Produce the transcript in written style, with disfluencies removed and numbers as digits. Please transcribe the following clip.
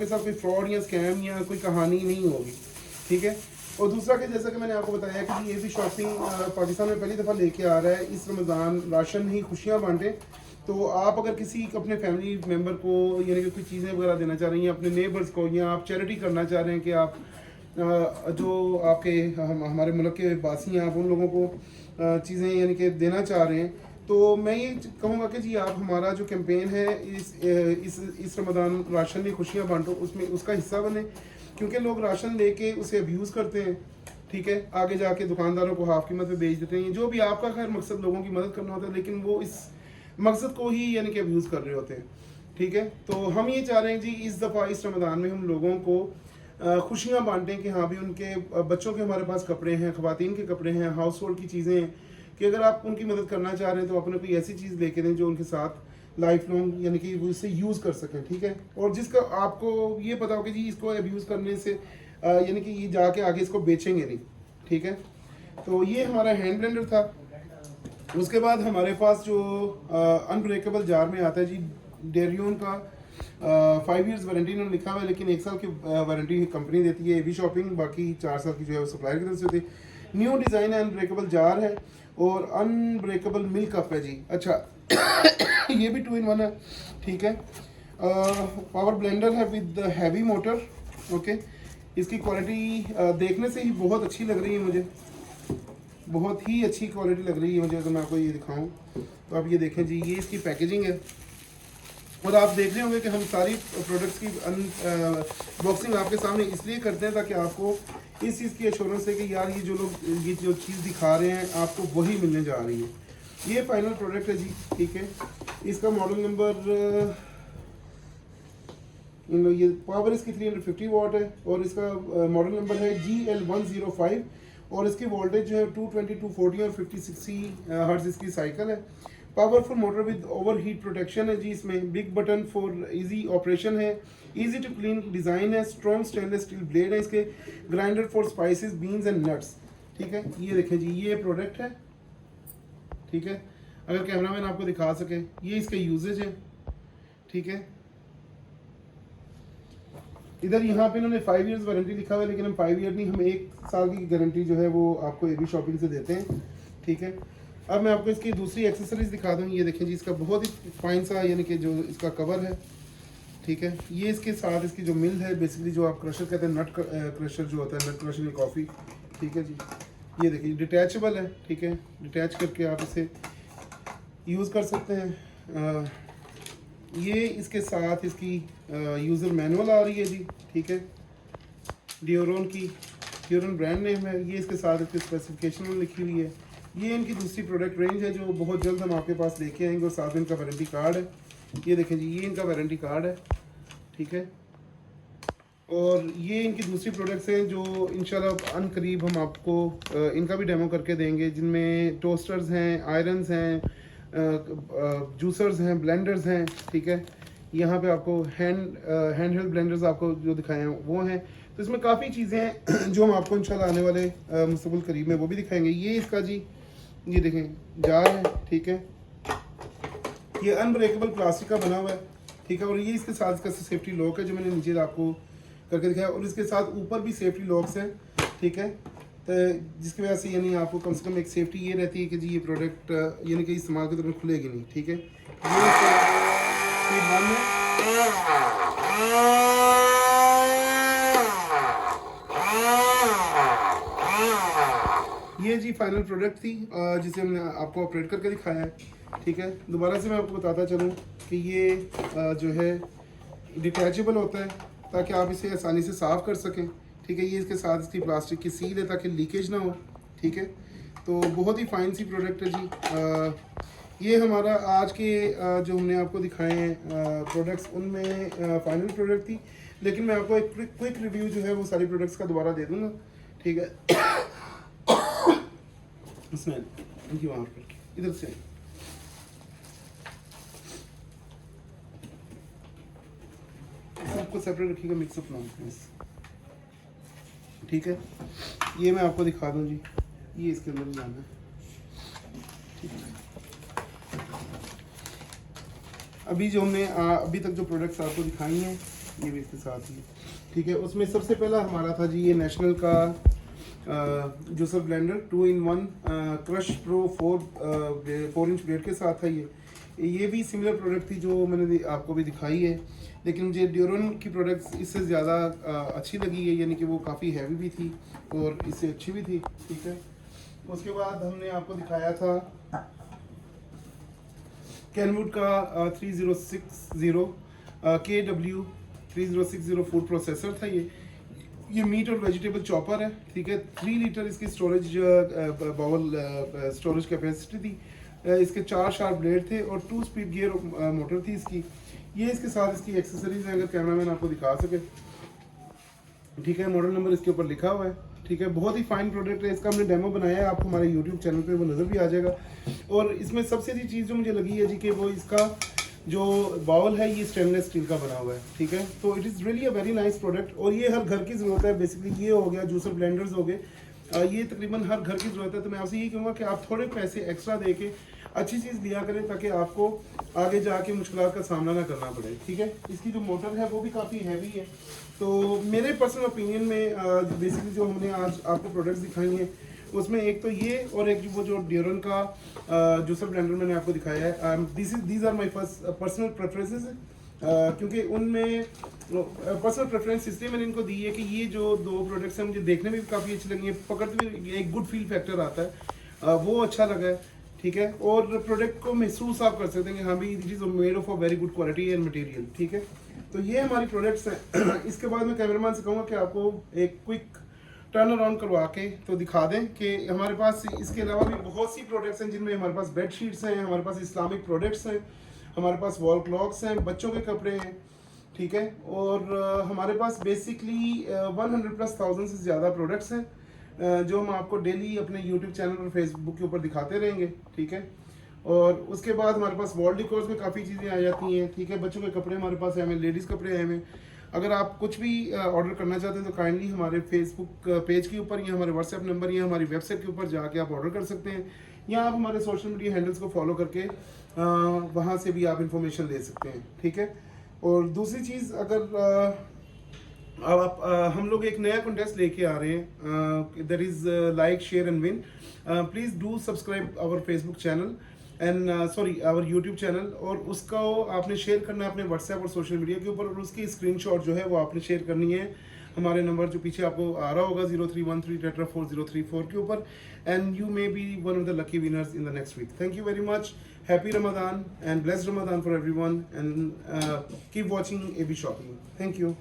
के साथ कोई फ्रॉड या स्कैम या कोई कहानी नहीं होगी, ठीक है। और दूसरा कि जैसा कि मैंने आपको बताया कि ये भी शॉपिंग पाकिस्तान में पहली दफ़ा लेके आ रहा है। इस रमज़ान राशन ही खुशियाँ बांटे। तो आप अगर किसी अपने फैमिली मेम्बर को यानी कि कुछ चीज़ें वगैरह देना चाह रही हैं, अपने नेबर्स को, या आप चैरिटी करना चाह रहे हैं कि आप जो आपके हमारे मुल्क के वासी हैं, आप उन लोगों को चीज़ें यानी कि देना चाह रहे हैं, तो मैं ये कहूँगा कि जी आप हमारा जो कैंपेन है इस रमज़ान राशन में खुशियाँ बांटो, उसमें उसका हिस्सा बने। क्योंकि लोग राशन लेके उसे अब्यूज़ करते हैं, ठीक है, आगे जाके दुकानदारों को हाफ कीमत पे बेच देते हैं। जो भी आपका खैर मकसद लोगों की मदद करना होता है, लेकिन वो इस मकसद को ही यानी कि अब्यूज़ कर रहे होते हैं, ठीक है। तो हम ये चाह रहे हैं जी इस दफ़ा इस रमज़ान में हम लोगों को खुशियाँ बांटें कि हाँ भी उनके बच्चों के हमारे पास कपड़े हैं, ख़वातीन के कपड़े हैं, हाउस होल्ड की चीज़ें हैं, कि अगर आप उनकी मदद करना चाह रहे हैं तो अपने कोई ऐसी चीज़ लेके दें जो उनके साथ लाइफ लॉन्ग यानी कि वो इसे यूज़ कर सकें, ठीक है। और जिसका आपको ये पता हो कि जी इसको अब्यूज़ करने से यानी कि ये जाके आगे इसको बेचेंगे नहीं, ठीक है। तो ये हमारा हैंड ब्लेंडर था। उसके बाद हमारे पास जो अनब्रेकेबल जार में आता है जी, डेरियन का 5 ईयर्स वारंटी इन्होंने लिखा हुआ है, लेकिन 1 साल की वारंटी कंपनी देती है एवी शॉपिंग, बाकी 4 साल की जो है वो सप्लायर की तरफ से होती है। न्यू डिज़ाइन है, अनब्रेकेबल जार है और अनब्रेकेबल मिल्क कप है जी। अच्छा ये भी 2 in 1 है, ठीक है। पावर ब्लेंडर है विद हैवी मोटर, ओके। इसकी क्वालिटी देखने से ही बहुत अच्छी लग रही है मुझे, बहुत ही अच्छी क्वालिटी लग रही है मुझे। अगर मैं आपको ये दिखाऊं तो आप ये देखें जी, ये इसकी पैकेजिंग है। और आप देख रहे होंगे कि हम सारी प्रोडक्ट्स की बॉक्सिंग आपके सामने इसलिए करते हैं ताकि आपको इस चीज़ की एश्योरेंस है कि यार ये जो लोग ये जो चीज़ दिखा रहे हैं आपको वही मिलने जा रही है। ये फाइनल प्रोडक्ट है जी, ठीक है। इसका मॉडल नंबर ये पावर इसकी 350 वाट है और इसका मॉडल नंबर है GL105 और इसकी वोल्टेज जो है 220, 240 और 50-60 हर्ट्ज इसकी साइकिल है। Powerful motor with over heat protection है जी। इसमें big button for easy operation है, इजी टू क्लीन डिज़ाइन है, स्ट्रॉन्ग स्टेनलेस स्टील ब्लेड है इसके, grinder for spices, beans and nuts, ठीक है। ये देखें जी, ये प्रोडक्ट है, ठीक है। अगर कैमरामैन आपको दिखा सके, ये इसका यूजेज है, ठीक है। इधर यहाँ पे इन्होंने 5 ईयर्स वारंटी लिखा हुआ है, लेकिन हम 5 ईयर नहीं, हम 1 साल की गारंटी जो है वो आपको एवी शॉपिंग से देते हैं, ठीक है। अब मैं आपको इसकी दूसरी एक्सेसरीज दिखा दूँ। ये देखें जी, इसका बहुत ही फाइन सा यानी कि जो इसका कवर है, ठीक है। ये इसके साथ इसकी जो मिल है, बेसिकली जो आप क्रशर कहते हैं, नट क्रशर जो होता है, नट क्रशर में कॉफ़ी, ठीक है जी। ये देखिए डिटैचेबल है, ठीक है। डिटैच करके आप इसे यूज़ कर सकते हैं। ये इसके साथ इसकी यूज़र मैनुअल आ रही है जी, ठीक है। डियोरन की, डियोरन ब्रांड नेम है। ये इसके साथ इसकी स्पेसिफिकेशन लिखी हुई है। ये इनकी दूसरी प्रोडक्ट रेंज है जो बहुत जल्द हम आपके पास लेके आएंगे और साथ में इनका वारंटी कार्ड है। ये देखें जी, ये इनका वारंटी कार्ड है, ठीक है। और ये इनकी दूसरी प्रोडक्ट्स हैं जो इंशाल्लाह अनकरीब हम आपको इनका भी डेमो करके देंगे, जिनमें टोस्टर्स हैं, आयरन्स हैं, जूसर्स हैं, ब्लेंडर्स हैं, ठीक है। यहाँ पे आपको हैंड हेल्ड ब्लेंडर्स आपको जो दिखाए हैं वो हैं। तो इसमें काफ़ी चीज़ें हैं जो हम आपको इंशाल्लाह आने वाले मुस्तक़बिल करीब में वो भी दिखाएंगे। ये इसका जी, ये देखें जार है, ठीक है। ये अनब्रेकेबल प्लास्टिक का बना हुआ है, ठीक है। और ये इसके साथ इसका सेफ्टी लॉक है जो मैंने नीचे आपको करके दिखाया, और इसके साथ ऊपर भी सेफ्टी लॉक्स हैं, ठीक है। तो जिसकी वजह से यानी आपको कम से कम एक सेफ्टी ये रहती है कि जी ये प्रोडक्ट यानी कि इस्तेमाल के दौरान खुलेगी नहीं, ठीक है। ये जी फाइनल प्रोडक्ट थी जिसे हमने आपको ऑपरेट करके दिखाया है, ठीक है। दोबारा से मैं आपको बताता चलूँ कि ये जो है डिटैचेबल होता है ताकि आप इसे आसानी से साफ़ कर सकें, ठीक है। ये इसके साथ इसकी प्लास्टिक की सील है ताकि लीकेज ना हो, ठीक है। तो बहुत ही फाइन सी प्रोडक्ट है जी। ये हमारा आज के जो हमने आपको दिखाए हैं प्रोडक्ट्स, उनमें फाइनल प्रोडक्ट थी, लेकिन मैं आपको एक क्विक रिव्यू जो है वो सारी प्रोडक्ट्स का दोबारा दे दूँगा, ठीक है। इसमें इनकी वहाँ पर इधर से सबको सेपरेट रखिएगा, मिक्सअप ना हो प्लीज़, ठीक है। ये मैं आपको दिखा दूँ जी, ये इसके अंदर जाना है, ठीक है। अभी जो हमने अभी तक जो प्रोडक्ट्स आपको दिखाई हैं ये भी इसके साथ ही है, ठीक है। उसमें सबसे पहला हमारा था जी ये नेशनल का juicer blender 2-in-1 crush pro 4-inch blade के साथ था ये भी सिमिलर प्रोडक्ट थी जो मैंने आपको भी दिखाई है, लेकिन मुझे ड्यूरन की प्रोडक्ट्स इससे ज़्यादा अच्छी लगी है, यानी कि वो काफ़ी हैवी भी थी और इससे अच्छी भी थी, ठीक है। उसके बाद हमने आपको दिखाया था कैनवुड का 3060 KW 3060 फूड प्रोसेसर था ये मीट और वेजिटेबल चॉपर है, ठीक है। 3 लीटर इसकी स्टोरेज बाउल स्टोरेज कैपेसिटी थी। इसके 4 शार्प ब्लेड थे और 2 स्पीड गियर मोटर थी इसकी। ये इसके साथ इसकी एक्सेसरीज हैं, अगर कैमरामैन आपको दिखा सके, ठीक है। मॉडल नंबर इसके ऊपर लिखा हुआ है, ठीक है। बहुत ही फाइन प्रोडक्ट है, इसका हमने डेमो बनाया है, आपको हमारे यूट्यूब चैनल पे वो नज़र भी आ जाएगा। और इसमें सबसे अच्छी चीज़ जो मुझे लगी है जी कि वो इसका जो बाउल है ये स्टेनलेस स्टील का बना हुआ है, ठीक है। तो it is really a very nice product और ये हर घर की ज़रूरत है। बेसिकली ये हो गया जूसर ब्लेंडर्स हो गए, ये तकरीबन हर घर की ज़रूरत है। तो मैं आपसे ये कहूँगा कि आप थोड़े पैसे एक्स्ट्रा दे के अच्छी चीज़ लिया करें ताकि आपको आगे जाके मुश्किलात का सामना ना करना पड़े, ठीक है। इसकी जो मोटर है वो भी काफ़ी हैवी है। तो मेरे पर्सनल ओपिनियन में बेसिकली जो हमने आज आपको प्रोडक्ट्स दिखाई हैं उसमें एक तो ये और एक वो जो ड्यूरन का जूसर ब्लेंडर मैंने आपको दिखाया है, these are my personal preferences, क्योंकि उनमें पर्सनल प्रेफरेंस इसलिए मैंने इनको दी है कि ये जो 2 प्रोडक्ट्स हैं मुझे देखने में भी काफ़ी अच्छी लगी हैं, पकड़ते हुए एक गुड फील फैक्टर आता है, वो अच्छा लगा है, ठीक है। और प्रोडक्ट को महसूस आप कर सकते हैं कि हाँ भी it is made of a very good quality and material, ठीक है। तो ये हमारी प्रोडक्ट्स हैं। इसके बाद मैं कैमरामैन से कहूँगा कि आपको एक क्विक टर्न अराउंड करवा के तो दिखा दें कि हमारे पास इसके अलावा भी बहुत सी प्रोडक्ट्स हैं, जिनमें हमारे पास बेड शीट्स हैं, हमारे पास इस्लामिक प्रोडक्ट्स हैं, हमारे पास वॉल क्लॉक्स हैं, बच्चों के कपड़े हैं, ठीक है। और हमारे पास बेसिकली 100+ से ज़्यादा प्रोडक्ट्स हैं जो हम आपको डेली अपने यूट्यूब चैनल और फेसबुक के ऊपर दिखाते रहेंगे, ठीक है। और उसके बाद हमारे पास वॉल डिकोर्स में काफ़ी चीज़ें आ जाती हैं, ठीक है। बच्चों के कपड़े हमारे पास हैं, हमें लेडीज़ कपड़े हैं हमें। अगर आप कुछ भी ऑर्डर करना चाहते हैं तो काइंडली हमारे फेसबुक पेज के ऊपर या हमारे व्हाट्सएप नंबर या हमारी वेबसाइट के ऊपर जाके आप ऑर्डर कर सकते हैं, या आप हमारे सोशल मीडिया हैंडल्स को फॉलो करके वहाँ से भी आप इंफॉर्मेशन ले सकते हैं, ठीक है। और दूसरी चीज़, अगर अब हम लोग एक नया कॉन्टेस्ट लेके आ रहे हैं, that is like share and win. Please do subscribe our Facebook channel and sorry our YouTube channel, और उसका आपने शेयर करना है अपने व्हाट्सएप और सोशल मीडिया के ऊपर, और उसकी स्क्रीनशॉट जो है वो आपने शेयर करनी है हमारे नंबर जो पीछे आपको आ रहा होगा 0313 के ऊपर, and you may be one of the lucky winners in the next week. Thank you very much, happy Ramadan and blessed Ramadan for everyone, and keep watching AB shopping. Thank you.